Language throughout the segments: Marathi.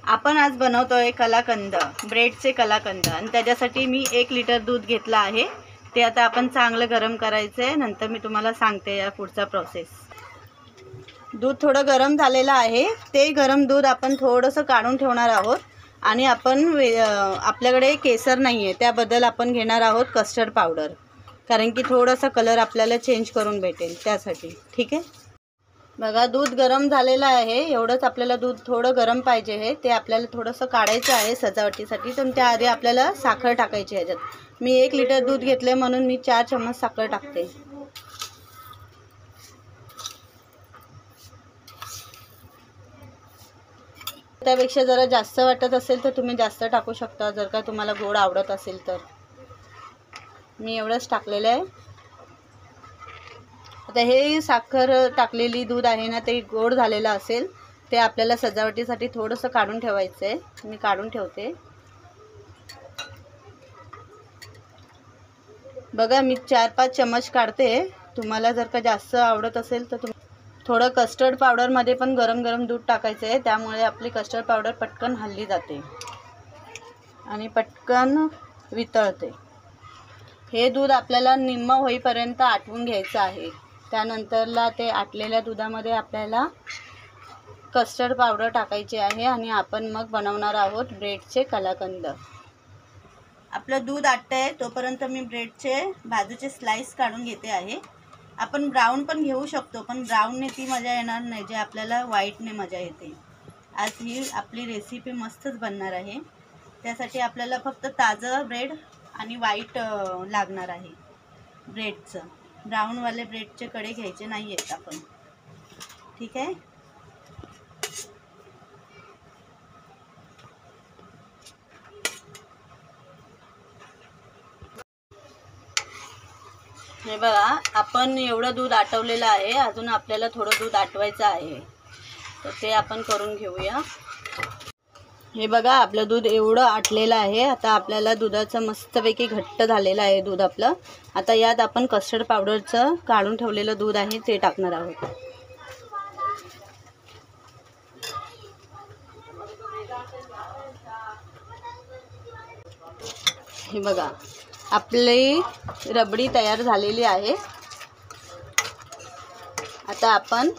आपण आज बनवतोय कलाकंद, ब्रेडचे कलाकंद. आणि त्याच्यासाठी मी 1 लिटर दूध घेतलं आहे. ते आता आपण चांगलं गरम करायचं आहे. नंतर मी तुम्हाला सांगते या पुढचा प्रोसेस. दूध थोडं गरम झालेलं आहे. ते गरम दूध आपण थोडंसं काढून ठेवणार आहोत. आणि आपण आपल्याकडे केसर नाही आहे, त्याबद्दल आपण घेणार आहोत कस्टर्ड पावडर, कारण की थोडासा कलर आपल्याला चेंज करून भेटेल त्यासाठी. ठीक आहे, बघा दूध गरम झालेलं आहे. एवढंच आपल्याला दूध थोडं गरम पाहिजे आहे. ते आपल्याला थोडंसं काढायचं आहे सजावटीसाठी. तर त्याआधी आपल्याला साखर टाकायची आहे ह्याच्यात. मी 1 लिटर दूध घेतले म्हणून मी 4 चम्मच साखर टाकते. त्यापेक्षा जरा जास्त वाटत असेल तर तुम्ही जास्त टाकू शकता, जर का तुम्हाला गोड आवडत असेल तर. मी एवढंच टाकलेलं आहे. आता हे साखर टाकलेली दूध आहे ना, ते गोड झालेलं असेल. ते आपल्याला सजावटीसाठी थोडंसं काढून ठेवायचं आहे. मी काढून ठेवते. बघा मी 4-5 चम्मच काढते. तुम्हाला जर का जास्त आवडत असेल तर तुम्ही थोडं कस्टर्ड पावडरमध्ये पण गरम गरम दूध टाकायचं आहे. त्यामुळे आपली कस्टर्ड पावडर पटकन हलली जाते आणि पटकन वितळते. हे दूध आपल्याला निम्म होईपर्यंत आटवून घ्यायचं आहे. त्यानंतरला ते आटलेल्या दुधामध्ये आपल्याला कस्टर्ड पावडर टाकायची आहे आणि आपण मग बनवणार आहोत ब्रेडचे कलाकंद. आपलं दूध आटतंय तोपर्यंत मी ब्रेडचे बाजूचे स्लाइस काढून घेते आहे. आपण ब्राऊन पण घेऊ शकतो, पण ब्राऊनने ती मजा येणार नाही जे आपल्याला व्हाईटने मजा येते. आज ही आपली रेसिपी मस्तच बनणार आहे. त्यासाठी आपल्याला फक्त ताजं ब्रेड आणि व्हाईट लागणार आहे ब्रेडचं. ब्राऊनवाले ब्रेडचे कडे घ्यायचे नाही आहेत आपण. ठीक आहे, हे बघा आपण एवढं दूध आटवलेलं आहे. अजून आपल्याला थोडं दूध आटवायचं आहे, तर ते आपण करून घेऊया. हे बघा आपलं दूध एवढं आटलेलं आहे. आता आपल्याला दुधाचं मस्तपैकी घट्ट झालेलं आहे दूध आपलं. आता यात आपण कस्टर्ड पावडरचं काढून ठेवलेलं दूध आहे ते टाकणार आहोत. हे बघा आपली रबडी तयार झालेली आहे. आता आपण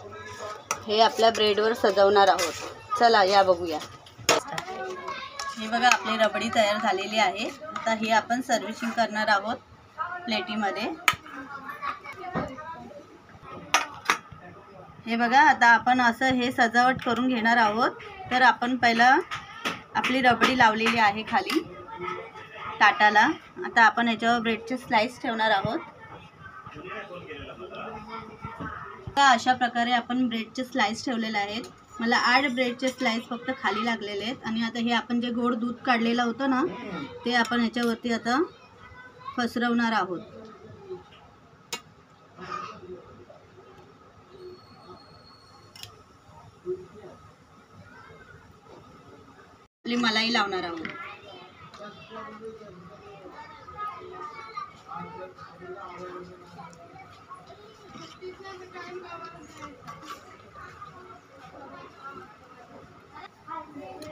हे आपल्या ब्रेडवर सजवणार आहोत. चला या बघूया. हे बघा आपली रबडी तयार झालेली आहे. आता ही आपण सर्व्हिसिंग करणार आहोत प्लेटीमध्ये. हे बघा आता आपण असं हे सजावट करून घेणार आहोत. तर आपण पहिला आपली रबडी लावलेली आहे खाली ताटाला. आता आपण याच्यावर ब्रेडचे स्लाइस ठेवणार आहोत. अशा प्रकारे आपण ब्रेडचे स्लाइस ठेवलेले आहेत. मला 8 ब्रेडचे स्लाइस फक्त खाली लागलेले आहेत. आणि आता हे आपण जे गोड दूध काढलेलं होतं ना, ते आपण याच्यावरती आता पसरवणार आहोत. आपली मलाई लावणार आहोत.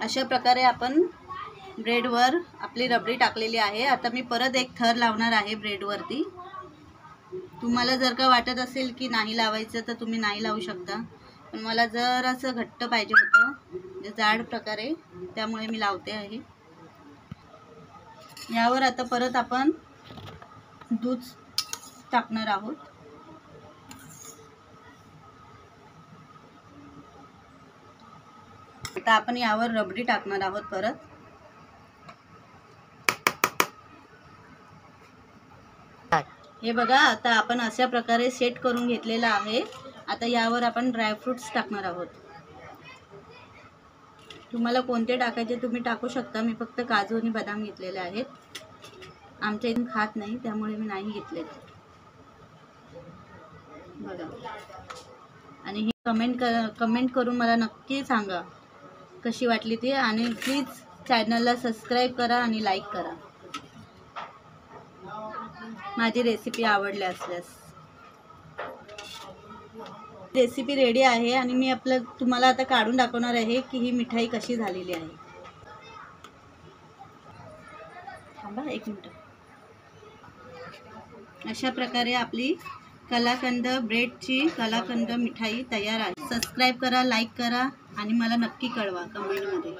अशा प्रकारे आपण ब्रेडवर आपली रबडी टाकलेली आहे. आता मी परत एक थर लावणार आहे ब्रेडवरती. तुम्हाला जर का वाटत असेल की नाही लावायचं तर तुम्ही नाही लावू शकता, पण मला जरासं घट्ट पाहिजे होतं म्हणजे जाड प्रकारे, त्यामुळे मी लावते आहे. यावर आता परत आपण दूध टाकणार आहोत. आता आपण यावर रबडी टाकणार आहोत परत. हे बघा आता आपण अशा प्रकारे सेट करून घेतलेलं आहे. आता यावर आपण ड्रायफ्रुट्स टाकणार आहोत. तुम्हाला कोणते टाकायचे तुम्ही टाकू शकता. मी फक्त काजू आणि बदाम घेतलेले आहेत. आमच्या इथून खात नाही त्यामुळे मी नाही घेतले. बघा, आणि ही कमेंट करून मला नक्की सांगा कशी वाटली ती. आणि प्लीज चॅनलला सबस्क्राईब करा आणि लाईक करा माझी रेसिपी आवडली असल्यास. रेसिपी रेडी आहे आणि मी तुम्हाला आता काढून दाखवणार आहे की ही मिठाई कशी झालेली आहे. थांबा 1 मिनिट. अशा प्रकारे आपली कलाकंद ब्रेडची कलाकंद मिठाई तयार आहे. सबस्क्राईब करा, लाईक करा आणि मला नक्की कळवा कमेंटमध्ये.